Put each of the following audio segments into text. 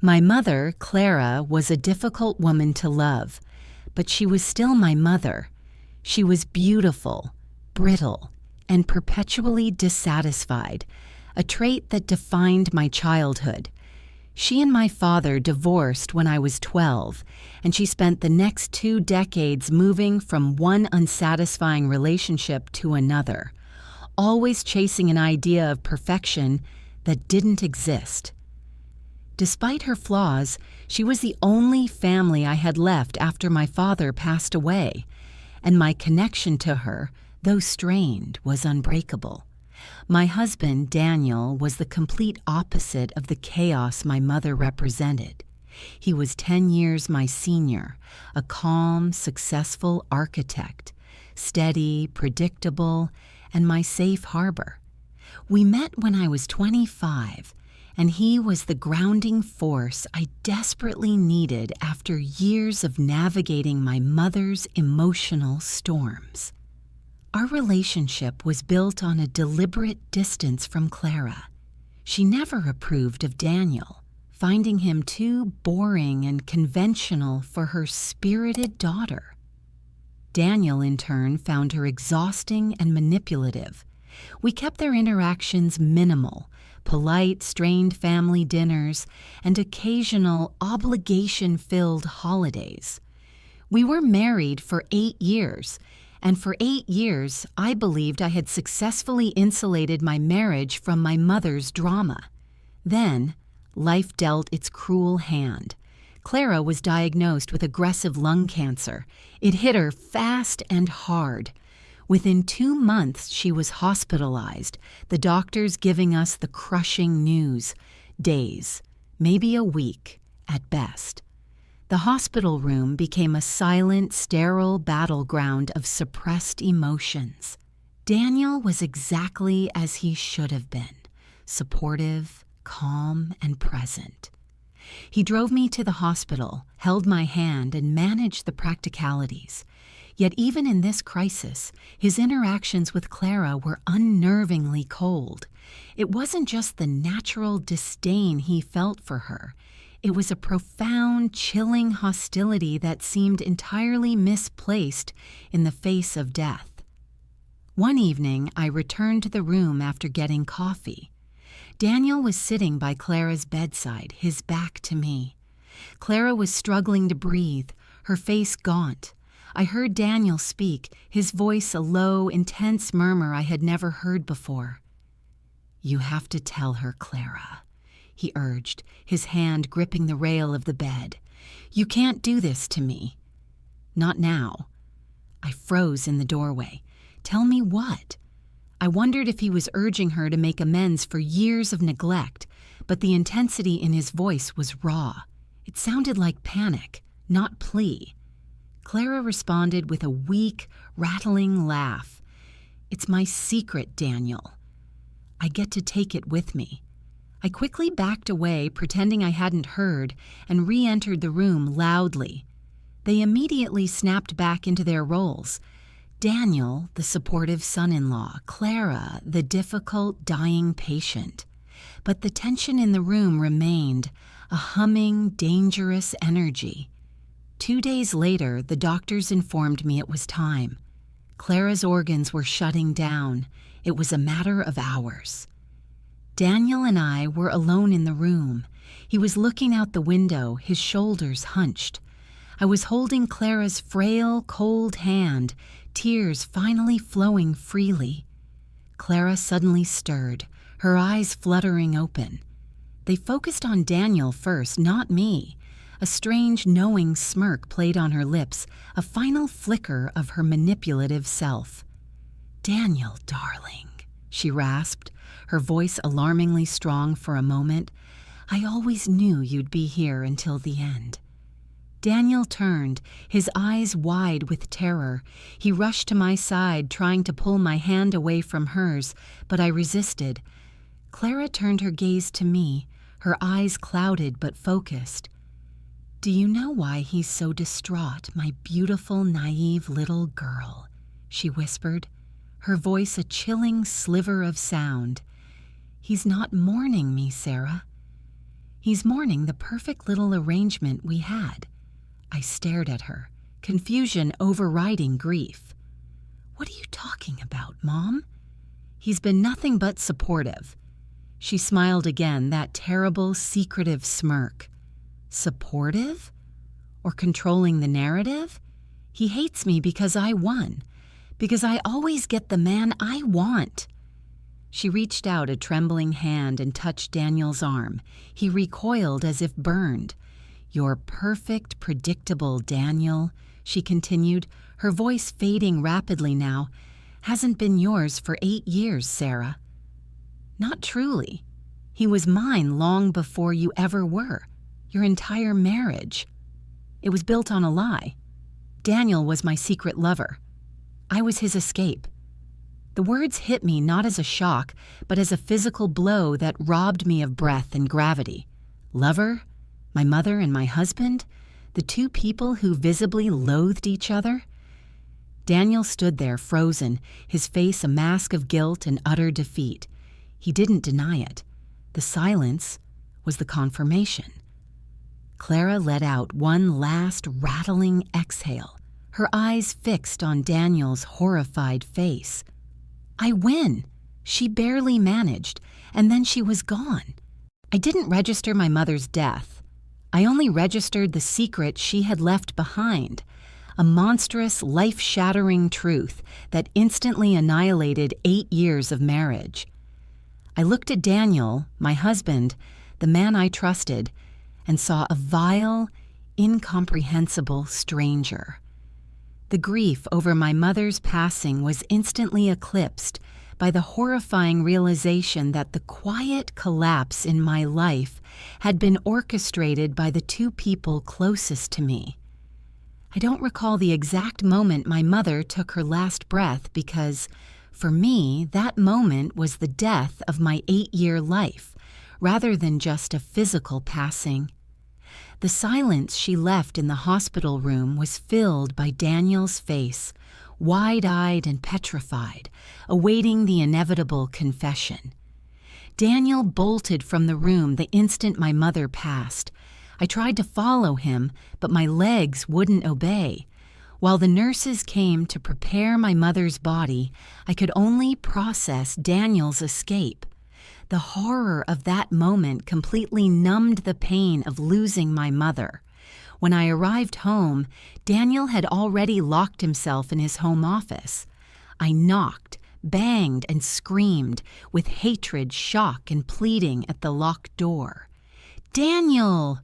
My mother, Clara, was a difficult woman to love, but she was still my mother. She was beautiful, brittle, and perpetually dissatisfied, a trait that defined my childhood. She and my father divorced when I was 12, and she spent the next 2 decades moving from one unsatisfying relationship to another, always chasing an idea of perfection that didn't exist. Despite her flaws, she was the only family I had left after my father passed away, and my connection to her, though strained, was unbreakable. My husband, Daniel, was the complete opposite of the chaos my mother represented. He was 10 years my senior, a calm, successful architect, steady, predictable, and my safe harbor. We met when I was 25, and he was the grounding force I desperately needed after years of navigating my mother's emotional storms. Our relationship was built on a deliberate distance from Clara. She never approved of Daniel, finding him too boring and conventional for her spirited daughter. Daniel, in turn, found her exhausting and manipulative. We kept their interactions minimal, polite, strained family dinners, and occasional obligation-filled holidays. We were married for 8 years, and for 8 years I believed I had successfully insulated my marriage from my mother's drama. Then, life dealt its cruel hand. Clara was diagnosed with aggressive lung cancer. It hit her fast and hard. Within 2 months, she was hospitalized, the doctors giving us the crushing news. Days, maybe a week, at best. The hospital room became a silent, sterile battleground of suppressed emotions. Daniel was exactly as he should have been, supportive, calm, and present. He drove me to the hospital, held my hand, and managed the practicalities. Yet even in this crisis, his interactions with Clara were unnervingly cold. It wasn't just the natural disdain he felt for her. It was a profound, chilling hostility that seemed entirely misplaced in the face of death. One evening, I returned to the room after getting coffee. Daniel was sitting by Clara's bedside, his back to me. Clara was struggling to breathe, her face gaunt. I heard Daniel speak, his voice a low, intense murmur I had never heard before. "You have to tell her, Clara," he urged, his hand gripping the rail of the bed. "You can't do this to me." "Not now." I froze in the doorway. Tell me what? I wondered if he was urging her to make amends for years of neglect, but the intensity in his voice was raw. It sounded like panic, not plea. Clara responded with a weak, rattling laugh. "It's my secret, Daniel. I get to take it with me." I quickly backed away, pretending I hadn't heard, and re-entered the room loudly. They immediately snapped back into their roles. Daniel, the supportive son-in-law, Clara, the difficult, dying patient. But the tension in the room remained, a humming, dangerous energy. 2 days later, the doctors informed me it was time. Clara's organs were shutting down. It was a matter of hours. Daniel and I were alone in the room. He was looking out the window, his shoulders hunched. I was holding Clara's frail, cold hand, tears finally flowing freely. Clara suddenly stirred, her eyes fluttering open. They focused on Daniel first, not me. A strange, knowing smirk played on her lips, a final flicker of her manipulative self. "Daniel, darling," she rasped, her voice alarmingly strong for a moment. "I always knew you'd be here until the end." Daniel turned, his eyes wide with terror. He rushed to my side, trying to pull my hand away from hers, but I resisted. Clara turned her gaze to me, her eyes clouded but focused. "Do you know why he's so distraught, my beautiful, naive little girl?" she whispered, her voice a chilling sliver of sound. "He's not mourning me, Sarah. He's mourning the perfect little arrangement we had. I stared at her, confusion overriding grief. What are you talking about, Mom? He's been nothing but supportive. She smiled again, that terrible, secretive smirk. Supportive? Or controlling the narrative? He hates me because I won, because I always get the man I want. She reached out a trembling hand and touched Daniel's arm. He recoiled as if burned. You're perfect, predictable, Daniel, she continued, her voice fading rapidly now. Hasn't been yours for 8 years, Sarah. Not truly. He was mine long before you ever were. Your entire marriage. It was built on a lie. Daniel was my secret lover. I was his escape. The words hit me not as a shock, but as a physical blow that robbed me of breath and gravity. Lover? My mother and my husband? The two people who visibly loathed each other? Daniel stood there frozen, his face a mask of guilt and utter defeat. He didn't deny it. The silence was the confirmation. Clara let out one last rattling exhale, her eyes fixed on Daniel's horrified face. I win. She barely managed, and then she was gone. I didn't register my mother's death. I only registered the secret she had left behind, a monstrous, life-shattering truth that instantly annihilated 8 years of marriage. I looked at Daniel, my husband, the man I trusted, and saw a vile, incomprehensible stranger. The grief over my mother's passing was instantly eclipsed by the horrifying realization that the quiet collapse in my life had been orchestrated by the two people closest to me. I don't recall the exact moment my mother took her last breath because, for me, that moment was the death of my 8-year life, rather than just a physical passing. The silence she left in the hospital room was filled by Daniel's face, wide-eyed and petrified, awaiting the inevitable confession. Daniel bolted from the room the instant my mother passed. I tried to follow him, but my legs wouldn't obey. While the nurses came to prepare my mother's body, I could only process Daniel's escape. The horror of that moment completely numbed the pain of losing my mother. When I arrived home, Daniel had already locked himself in his home office. I knocked, banged, and screamed, with hatred, shock, and pleading at the locked door. "Daniel!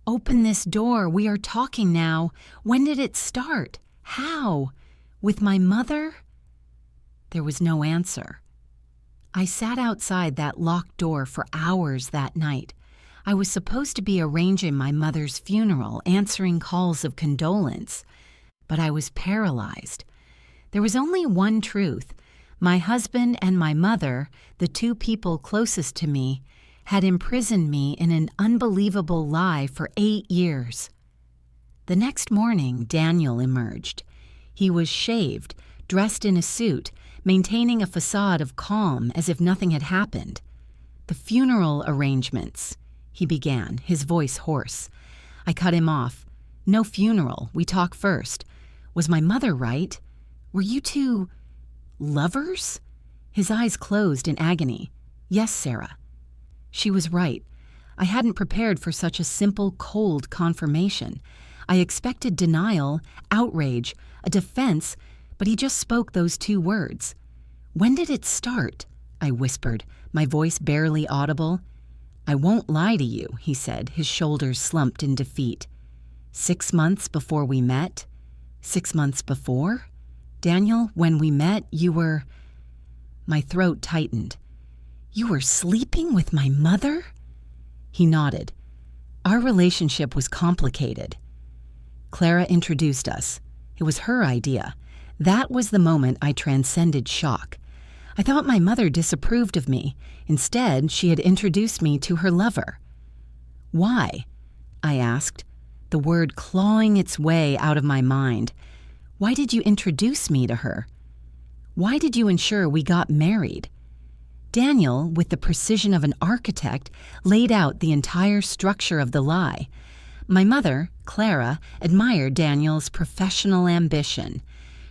Open this door. We are talking now. When did it start? How? With my mother?" There was no answer. I sat outside that locked door for hours that night. I was supposed to be arranging my mother's funeral, answering calls of condolence, but I was paralyzed. There was only one truth. My husband and my mother, the two people closest to me, had imprisoned me in an unbelievable lie for 8 years. The next morning, Daniel emerged. He was shaved, dressed in a suit, maintaining a facade of calm as if nothing had happened. "The funeral arrangements," he began, his voice hoarse. I cut him off. "No funeral. We talk first. Was my mother right? Were you two lovers?" His eyes closed in agony. "Yes, Sarah." She was right. I hadn't prepared for such a simple, cold confirmation. I expected denial, outrage, a defense, but he just spoke those 2 words. "When did it start?" I whispered, my voice barely audible. "I won't lie to you," he said, his shoulders slumped in defeat. 6 months before we met? 6 months before? Daniel, when we met, you were... My throat tightened. "You were sleeping with my mother?" He nodded. Our relationship was complicated. Clara introduced us. It was her idea. That was the moment I transcended shock. I thought my mother disapproved of me. Instead, she had introduced me to her lover. "Why?" I asked, the word clawing its way out of my mind. "Why did you introduce me to her? Why did you ensure we got married?" Daniel, with the precision of an architect, laid out the entire structure of the lie. My mother, Clara, admired Daniel's professional ambition.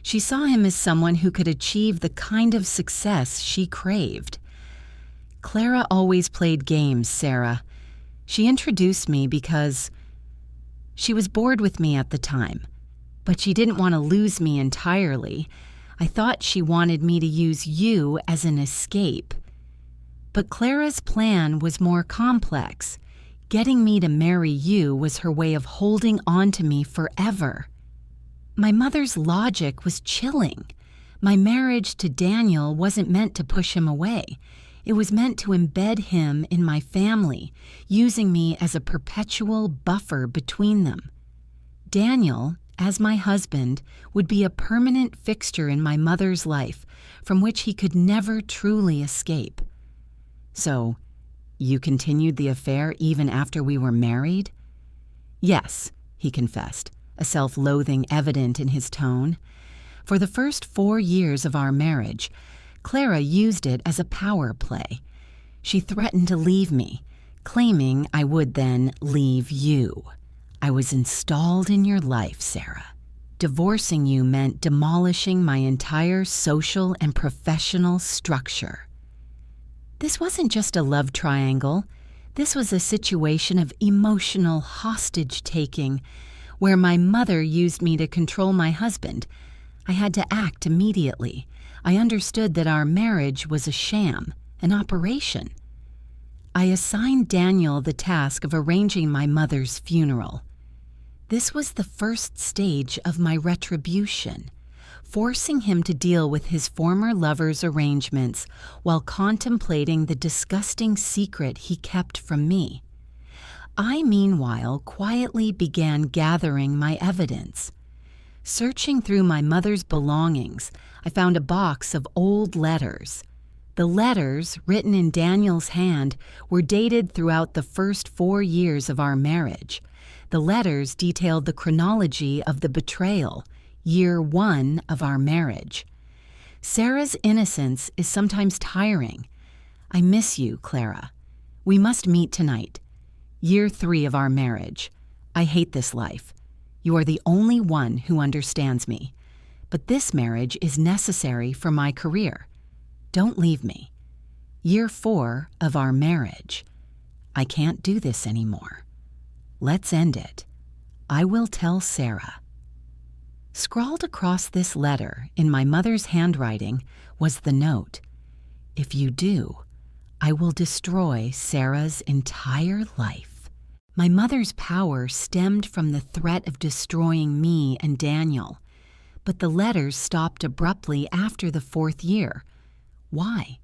She saw him as someone who could achieve the kind of success she craved. Clara always played games, Sarah. She introduced me because she was bored with me at the time, but she didn't want to lose me entirely. I thought she wanted me to use you as an escape. But Clara's plan was more complex. Getting me to marry you was her way of holding on to me forever. My mother's logic was chilling. My marriage to Daniel wasn't meant to push him away. It was meant to embed him in my family, using me as a perpetual buffer between them. Daniel, as my husband, would be a permanent fixture in my mother's life, from which he could never truly escape. So, you continued the affair even after we were married? Yes, he confessed, a self-loathing evident in his tone. For the first 4 years of our marriage, Clara used it as a power play. She threatened to leave me, claiming I would then leave you. I was installed in your life, Sarah. Divorcing you meant demolishing my entire social and professional structure. This wasn't just a love triangle. This was a situation of emotional hostage-taking, where my mother used me to control my husband. I had to act immediately. I understood that our marriage was a sham, an operation. I assigned Daniel the task of arranging my mother's funeral. This was the first stage of my retribution, forcing him to deal with his former lover's arrangements while contemplating the disgusting secret he kept from me. I, meanwhile, quietly began gathering my evidence. Searching through my mother's belongings, I found a box of old letters. The letters, written in Daniel's hand, were dated throughout the first 4 years of our marriage. The letters detailed the chronology of the betrayal, year 1 of our marriage. Sarah's innocence is sometimes tiring. I miss you, Clara. We must meet tonight. Year 3 of our marriage. I hate this life. You are the only one who understands me. But this marriage is necessary for my career. Don't leave me. Year 4 of our marriage. I can't do this anymore. Let's end it. I will tell Sarah. Scrawled across this letter in my mother's handwriting was the note. If you do, I will destroy Sarah's entire life. My mother's power stemmed from the threat of destroying me and Daniel, but the letters stopped abruptly after the 4th year. Why?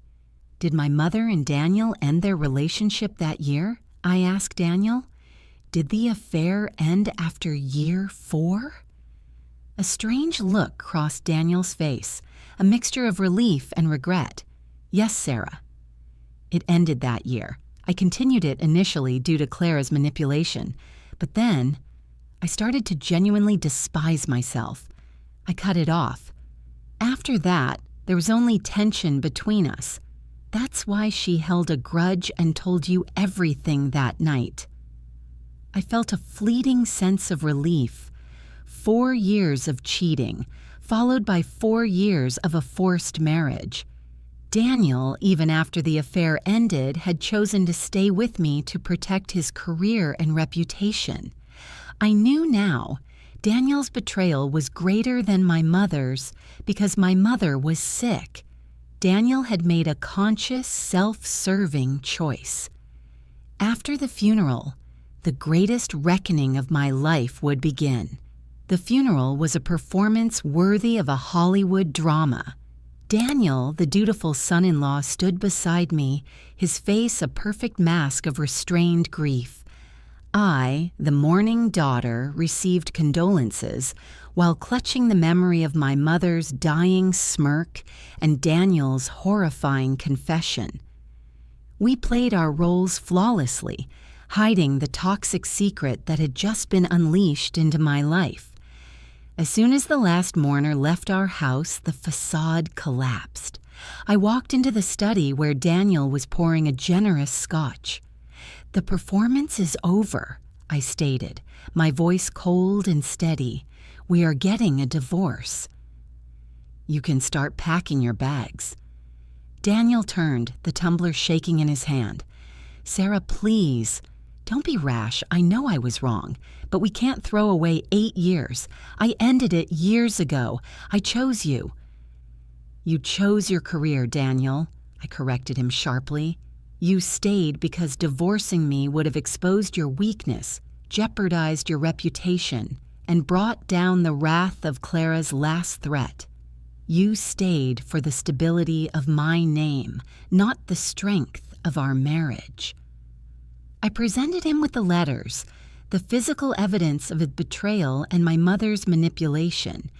Did my mother and Daniel end their relationship that year? I asked Daniel. Did the affair end after year 4? A strange look crossed Daniel's face, a mixture of relief and regret. Yes, Sarah. It ended that year. I continued it initially due to Clara's manipulation, but then I started to genuinely despise myself. I cut it off. After that, there was only tension between us. That's why she held a grudge and told you everything that night. I felt a fleeting sense of relief. 4 years of cheating, followed by 4 years of a forced marriage. Daniel, even after the affair ended, had chosen to stay with me to protect his career and reputation. I knew now Daniel's betrayal was greater than my mother's because my mother was sick. Daniel had made a conscious, self-serving choice. After the funeral, the greatest reckoning of my life would begin. The funeral was a performance worthy of a Hollywood drama. Daniel, the dutiful son-in-law, stood beside me, his face a perfect mask of restrained grief. I, the mourning daughter, received condolences while clutching the memory of my mother's dying smirk and Daniel's horrifying confession. We played our roles flawlessly, hiding the toxic secret that had just been unleashed into my life. As soon as the last mourner left our house, the facade collapsed. I walked into the study where Daniel was pouring a generous scotch. "The performance is over," I stated, my voice cold and steady. "We are getting a divorce." "You can start packing your bags." Daniel turned, the tumbler shaking in his hand. "Sarah, please. Don't be rash. I know I was wrong, but we can't throw away 8 years. I ended it years ago. I chose you." "You chose your career, Daniel," I corrected him sharply. "You stayed because divorcing me would have exposed your weakness, jeopardized your reputation, and brought down the wrath of Clara's last threat. You stayed for the stability of my name, not the strength of our marriage." I presented him with the letters, the physical evidence of a betrayal and my mother's manipulation.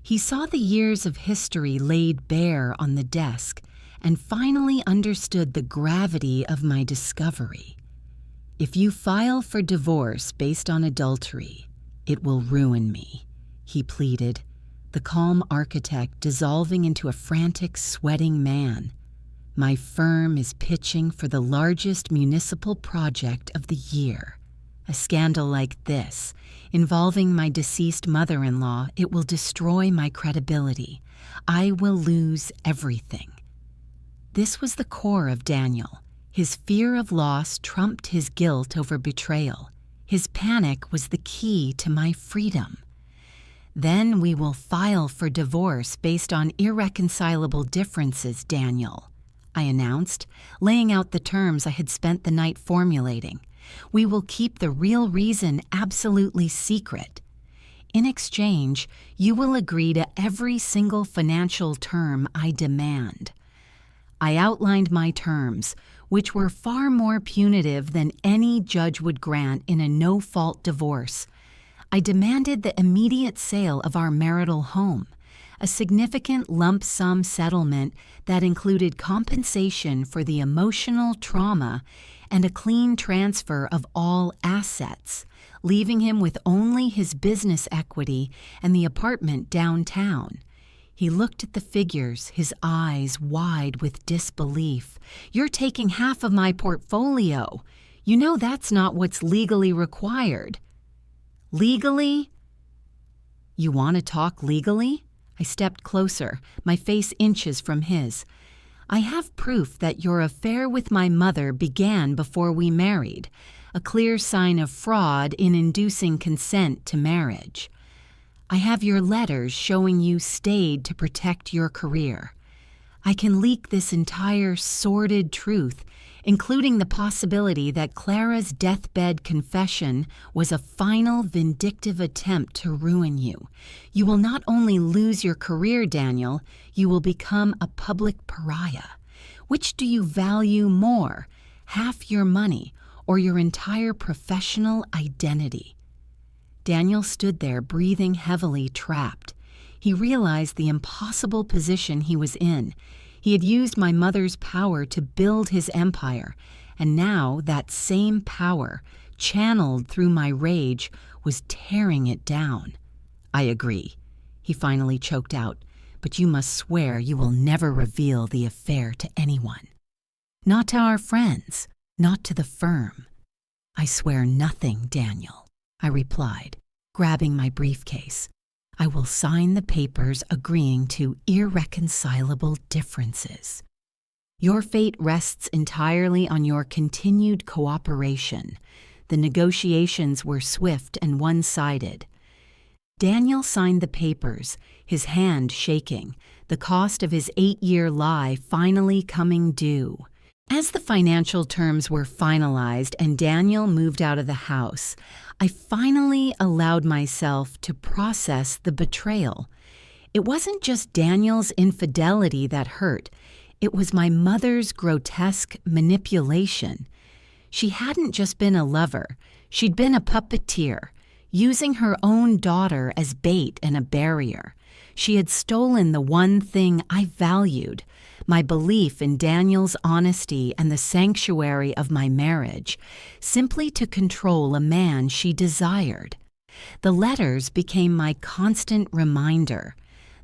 He saw the years of history laid bare on the desk and finally understood the gravity of my discovery. "If you file for divorce based on adultery, it will ruin me," he pleaded, the calm architect dissolving into a frantic, sweating man. "My firm is pitching for the largest municipal project of the year. A scandal like this, involving my deceased mother-in-law, it will destroy my credibility. I will lose everything." This was the core of Daniel. His fear of loss trumped his guilt over betrayal. His panic was the key to my freedom. "Then we will file for divorce based on irreconcilable differences, Daniel," I announced, laying out the terms I had spent the night formulating. "We will keep the real reason absolutely secret. In exchange, you will agree to every single financial term I demand." I outlined my terms, which were far more punitive than any judge would grant in a no-fault divorce. I demanded the immediate sale of our marital home, a significant lump sum settlement that included compensation for the emotional trauma and a clean transfer of all assets, leaving him with only his business equity and the apartment downtown. He looked at the figures, his eyes wide with disbelief. "You're taking half of my portfolio. You know that's not what's legally required." "Legally?" "You want to talk legally?" I stepped closer, my face inches from his. "I have proof that your affair with my mother began before we married, a clear sign of fraud in inducing consent to marriage. I have your letters showing you stayed to protect your career. I can leak this entire sordid truth, including the possibility that Clara's deathbed confession was a final vindictive attempt to ruin you. You will not only lose your career, Daniel, you will become a public pariah. Which do you value more, half your money or your entire professional identity?" Daniel stood there, breathing heavily, trapped. He realized the impossible position he was in. He had used my mother's power to build his empire, and now that same power, channeled through my rage, was tearing it down. "I agree," he finally choked out, "but you must swear you will never reveal the affair to anyone. Not to our friends, not to the firm." "I swear nothing, Daniel," I replied, grabbing my briefcase. "I will sign the papers agreeing to irreconcilable differences. Your fate rests entirely on your continued cooperation. The negotiations were swift and one-sided." Daniel signed the papers, his hand shaking, the cost of his 8-year lie finally coming due. As the financial terms were finalized and Daniel moved out of the house, I finally allowed myself to process the betrayal. It wasn't just Daniel's infidelity that hurt. It was my mother's grotesque manipulation. She hadn't just been a lover. She'd been a puppeteer, using her own daughter as bait and a barrier. She had stolen the one thing I valued, my belief in Daniel's honesty and the sanctuary of my marriage, simply to control a man she desired. The letters became my constant reminder.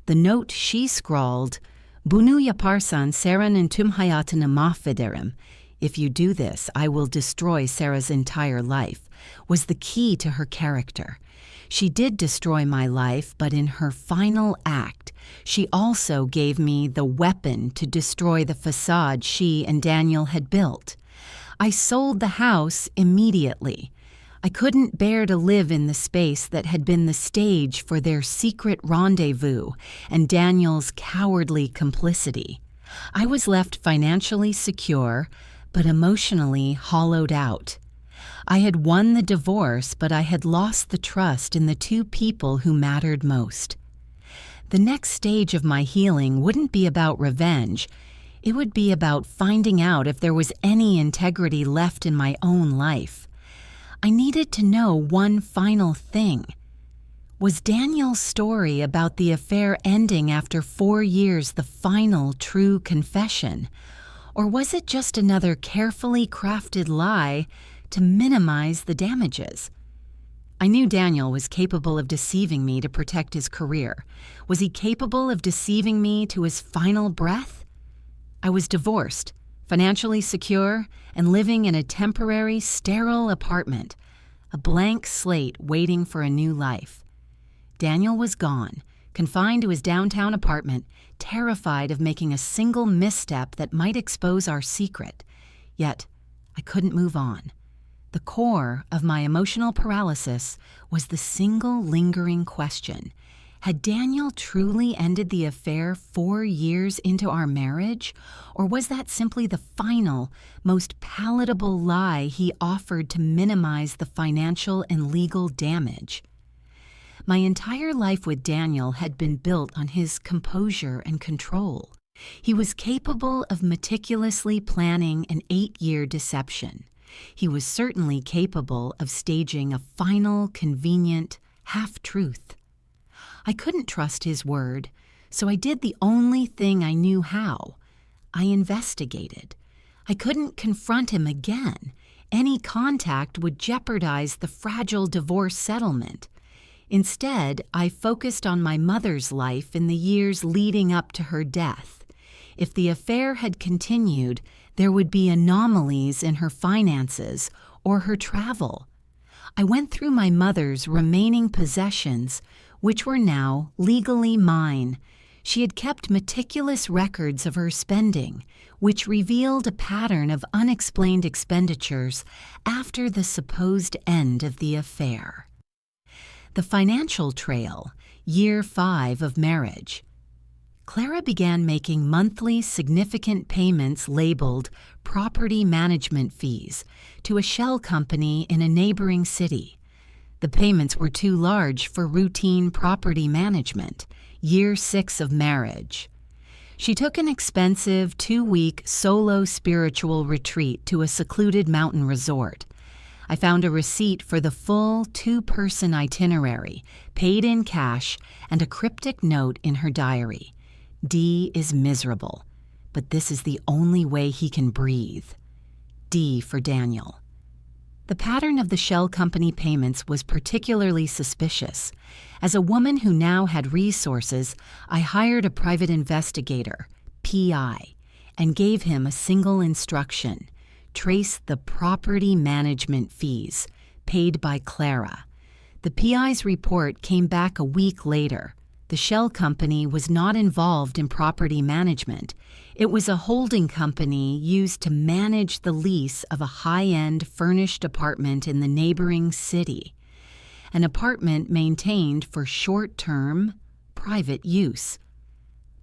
The note she scrawled, Bunu yaparsan Sarah'nın tüm hayatını mahvederim. If you do this, I will destroy Sarah's entire life, was the key to her character. She did destroy my life, but in her final act, she also gave me the weapon to destroy the facade she and Daniel had built. I sold the house immediately. I couldn't bear to live in the space that had been the stage for their secret rendezvous and Daniel's cowardly complicity. I was left financially secure, but emotionally hollowed out. I had won the divorce, but I had lost the trust in the two people who mattered most. The next stage of my healing wouldn't be about revenge. It would be about finding out if there was any integrity left in my own life. I needed to know one final thing. Was Daniel's story about the affair ending after 4 years the final true confession? Or was it just another carefully crafted lie to minimize the damages? I knew Daniel was capable of deceiving me to protect his career. Was he capable of deceiving me to his final breath? I was divorced, financially secure, and living in a temporary, sterile apartment, a blank slate waiting for a new life. Daniel was gone, confined to his downtown apartment, terrified of making a single misstep that might expose our secret. Yet, I couldn't move on. The core of my emotional paralysis was the single lingering question. Had Daniel truly ended the affair 4 years into our marriage? Or was that simply the final, most palatable lie he offered to minimize the financial and legal damage? My entire life with Daniel had been built on his composure and control. He was capable of meticulously planning an 8-year deception. He was certainly capable of staging a final, convenient half-truth. I couldn't trust his word, so I did the only thing I knew how. I investigated. I couldn't confront him again. Any contact would jeopardize the fragile divorce settlement. Instead, I focused on my mother's life in the years leading up to her death. If the affair had continued, there would be anomalies in her finances or her travel. I went through my mother's remaining possessions, which were now legally mine. She had kept meticulous records of her spending, which revealed a pattern of unexplained expenditures after the supposed end of the affair. The financial trail, year 5 of marriage. Clara began making monthly significant payments labeled property management fees to a shell company in a neighboring city. The payments were too large for routine property management, year 6 of marriage. She took an expensive 2-week solo spiritual retreat to a secluded mountain resort. I found a receipt for the full 2-person itinerary, paid in cash, and a cryptic note in her diary. D is miserable, but this is the only way he can breathe. D for Daniel. The pattern of the shell company payments was particularly suspicious. As a woman who now had resources, I hired a private investigator, PI, and gave him a single instruction: trace the property management fees paid by Clara. The PI's report came back a week later. The shell company was not involved in property management. It was a holding company used to manage the lease of a high-end furnished apartment in the neighboring city, an apartment maintained for short-term, private use.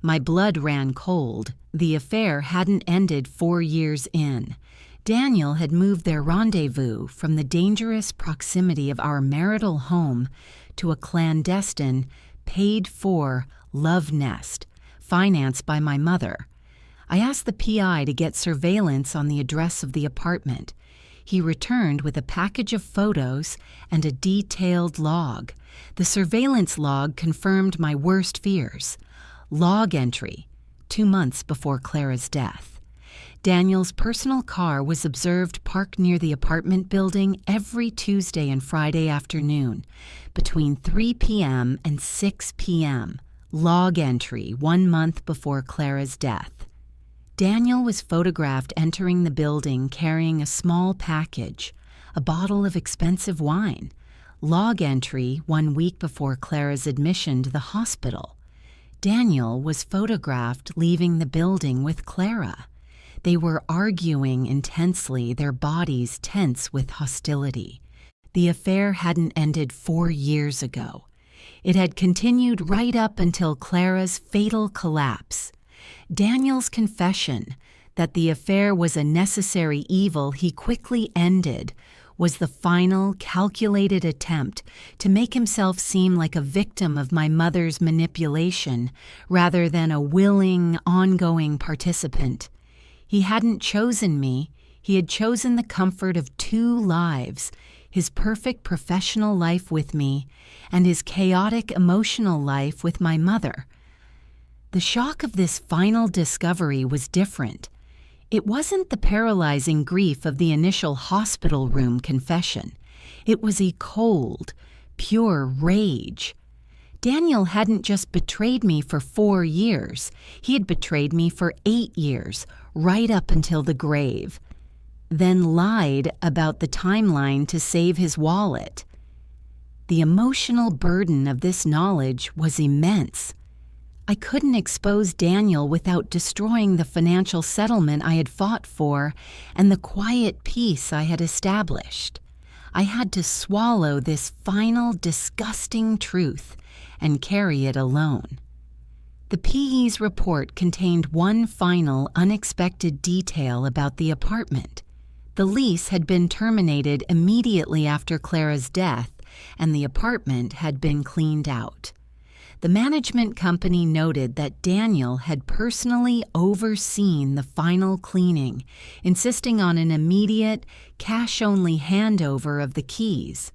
My blood ran cold. The affair hadn't ended 4 years in. Daniel had moved their rendezvous from the dangerous proximity of our marital home to a clandestine, paid-for love nest, financed by my mother. I asked the PI to get surveillance on the address of the apartment. He returned with a package of photos and a detailed log. The surveillance log confirmed my worst fears. Log entry, 2 months before Clara's death. Daniel's personal car was observed parked near the apartment building every Tuesday and Friday afternoon, between 3 p.m. and 6 p.m., Log entry 1 month before Clara's death. Daniel was photographed entering the building carrying a small package, a bottle of expensive wine. Log entry 1 week before Clara's admission to the hospital. Daniel was photographed leaving the building with Clara. They were arguing intensely, their bodies tense with hostility. The affair hadn't ended 4 years ago. It had continued right up until Clara's fatal collapse. Daniel's confession that the affair was a necessary evil he quickly ended was the final, calculated attempt to make himself seem like a victim of my mother's manipulation rather than a willing, ongoing participant. He hadn't chosen me. He had chosen the comfort of 2 lives, his perfect professional life with me and his chaotic emotional life with my mother. The shock of this final discovery was different. It wasn't the paralyzing grief of the initial hospital room confession. It was a cold, pure rage. Daniel hadn't just betrayed me for 4 years. He had betrayed me for 8 years, right up until the grave. Then lied about the timeline to save his wallet. The emotional burden of this knowledge was immense. I couldn't expose Daniel without destroying the financial settlement I had fought for and the quiet peace I had established. I had to swallow this final, disgusting truth and carry it alone. The PE's report contained one final, unexpected detail about the apartment. The lease had been terminated immediately after Clara's death, and the apartment had been cleaned out. The management company noted that Daniel had personally overseen the final cleaning, insisting on an immediate, cash-only handover of the keys.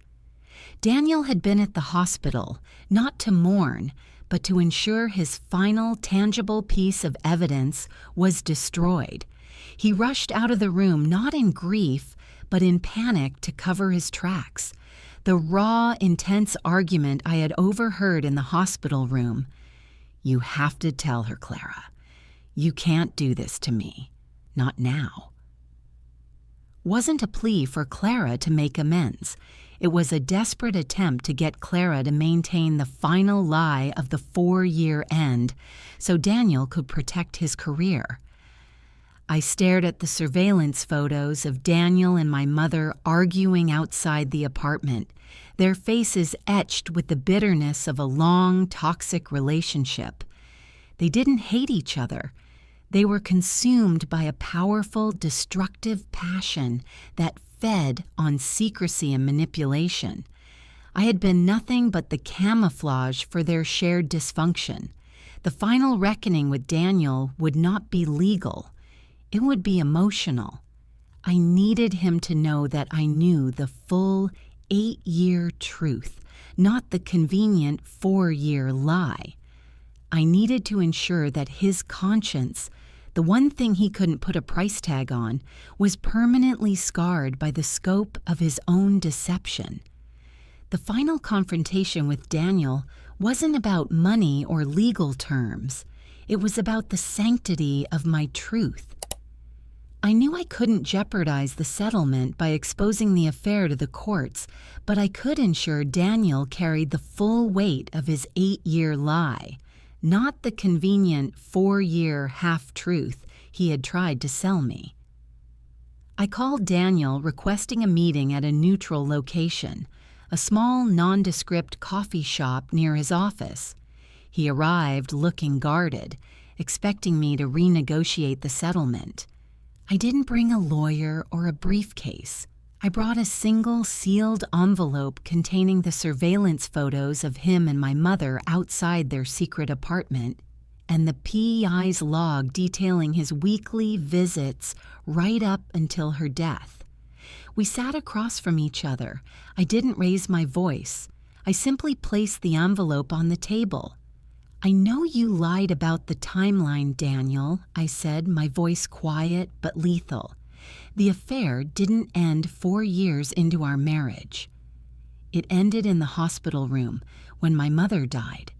Daniel had been at the hospital, not to mourn, but to ensure his final, tangible piece of evidence was destroyed. He rushed out of the room not in grief, but in panic to cover his tracks. The raw, intense argument I had overheard in the hospital room. "You have to tell her, Clara. You can't do this to me. Not now." Wasn't a plea for Clara to make amends. It was a desperate attempt to get Clara to maintain the final lie of the 4-year end so Daniel could protect his career. I stared at the surveillance photos of Daniel and my mother arguing outside the apartment, their faces etched with the bitterness of a long, toxic relationship. They didn't hate each other. They were consumed by a powerful, destructive passion that fed on secrecy and manipulation. I had been nothing but the camouflage for their shared dysfunction. The final reckoning with Daniel would not be legal. It would be emotional. I needed him to know that I knew the full 8-year truth, not the convenient 4-year lie. I needed to ensure that his conscience, the one thing he couldn't put a price tag on, was permanently scarred by the scope of his own deception. The final confrontation with Daniel wasn't about money or legal terms. It was about the sanctity of my truth. I knew I couldn't jeopardize the settlement by exposing the affair to the courts, but I could ensure Daniel carried the full weight of his 8-year lie, not the convenient 4-year half-truth he had tried to sell me. I called Daniel requesting a meeting at a neutral location, a small nondescript coffee shop near his office. He arrived looking guarded, expecting me to renegotiate the settlement. I didn't bring a lawyer or a briefcase. I brought a single sealed envelope containing the surveillance photos of him and my mother outside their secret apartment, and the PEI's log detailing his weekly visits right up until her death. We sat across from each other. I didn't raise my voice. I simply placed the envelope on the table. "I know you lied about the timeline, Daniel," I said, my voice quiet but lethal. "The affair didn't end 4 years into our marriage. It ended in the hospital room when my mother died.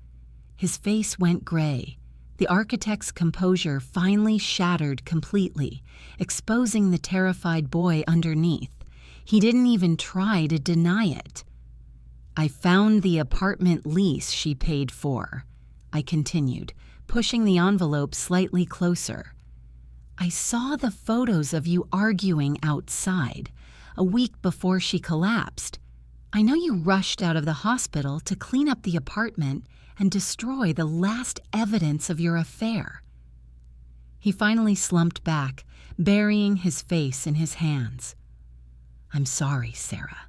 His face went gray. The architect's composure finally shattered completely, exposing the terrified boy underneath. He didn't even try to deny it. "I found the apartment lease she paid for," I continued, pushing the envelope slightly closer. "I saw the photos of you arguing outside, a week before she collapsed. I know you rushed out of the hospital to clean up the apartment and destroy the last evidence of your affair." He finally slumped back, burying his face in his hands. "I'm sorry, Sarah.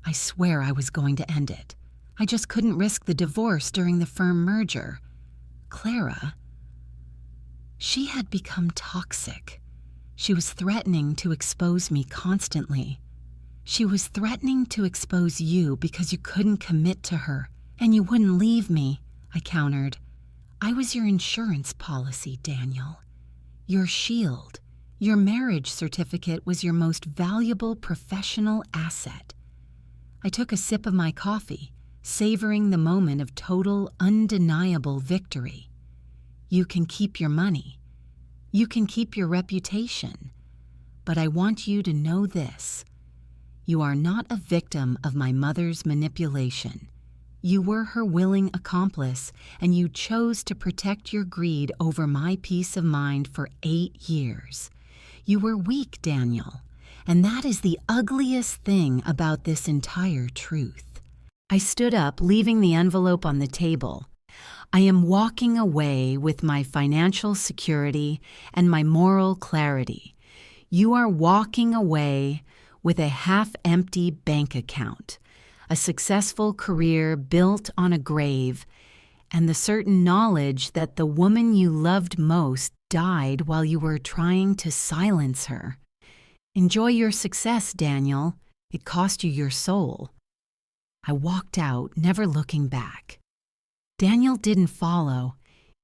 I swear I was going to end it. I just couldn't risk the divorce during the firm merger. Clara, she had become toxic. She was threatening to expose me constantly. She was threatening to expose you because you couldn't commit to her, and you wouldn't leave me," I countered. "I was your insurance policy, Daniel. Your shield. Your marriage certificate was your most valuable professional asset." I took a sip of my coffee, savoring the moment of total, undeniable victory. "You can keep your money. You can keep your reputation. But I want you to know this. You are not a victim of my mother's manipulation. You were her willing accomplice, and you chose to protect your greed over my peace of mind for 8 years. You were weak, Daniel, and that is the ugliest thing about this entire truth." I stood up, leaving the envelope on the table. "I am walking away with my financial security and my moral clarity. You are walking away with a half-empty bank account, a successful career built on a grave, and the certain knowledge that the woman you loved most died while you were trying to silence her. Enjoy your success, Daniel. It cost you your soul." I walked out, never looking back. Daniel didn't follow.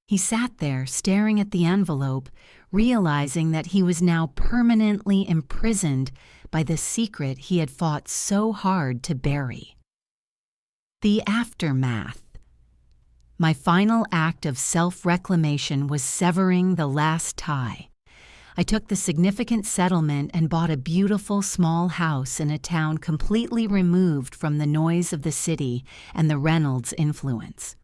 He sat there, staring at the envelope, realizing that he was now permanently imprisoned by the secret he had fought so hard to bury. The aftermath. My final act of self-reclamation was severing the last tie. I took the significant settlement and bought a beautiful small house in a town completely removed from the noise of the city and the Reynolds influence.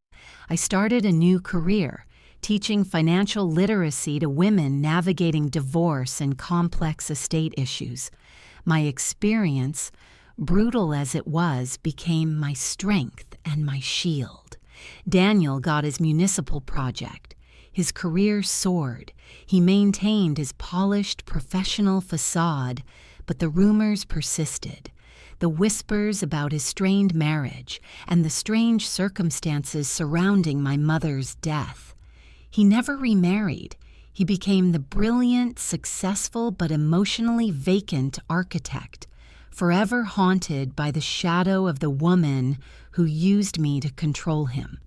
I started a new career, teaching financial literacy to women navigating divorce and complex estate issues. My experience, brutal as it was, became my strength and my shield. Daniel got his municipal project. His career soared. He maintained his polished professional facade, but the rumors persisted. The whispers about his strained marriage and the strange circumstances surrounding my mother's death. He never remarried. He became the brilliant, successful, but emotionally vacant architect, forever haunted by the shadow of the woman who used me to control him.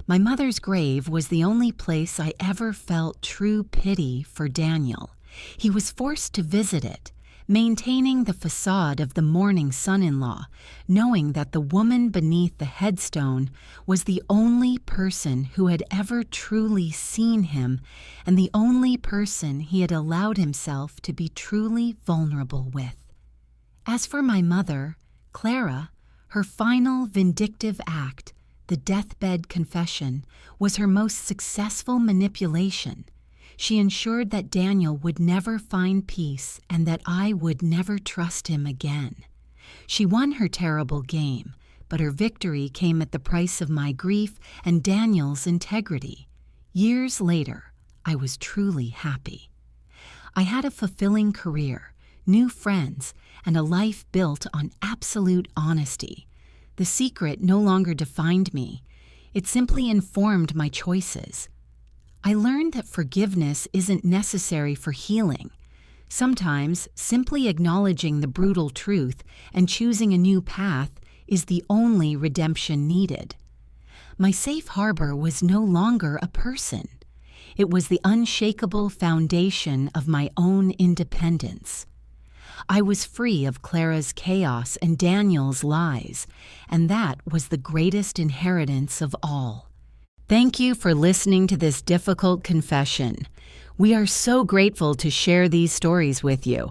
My mother's grave was the only place I ever felt true pity for Daniel. He was forced to visit it, maintaining the facade of the mourning son-in-law, knowing that the woman beneath the headstone was the only person who had ever truly seen him and the only person he had allowed himself to be truly vulnerable with. As for my mother, Clara, her final vindictive act, the deathbed confession, was her most successful manipulation. She ensured that Daniel would never find peace and that I would never trust him again. She won her terrible game, but her victory came at the price of my grief and Daniel's integrity. Years later, I was truly happy. I had a fulfilling career, new friends, and a life built on absolute honesty. The secret no longer defined me. It simply informed my choices. I learned that forgiveness isn't necessary for healing. Sometimes, simply acknowledging the brutal truth and choosing a new path is the only redemption needed. My safe harbor was no longer a person. It was the unshakable foundation of my own independence. I was free of Clara's chaos and Daniel's lies, and that was the greatest inheritance of all. Thank you for listening to this difficult confession. We are so grateful to share these stories with you.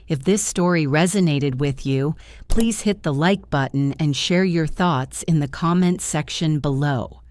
If this story resonated with you, please hit the like button and share your thoughts in the comments section below.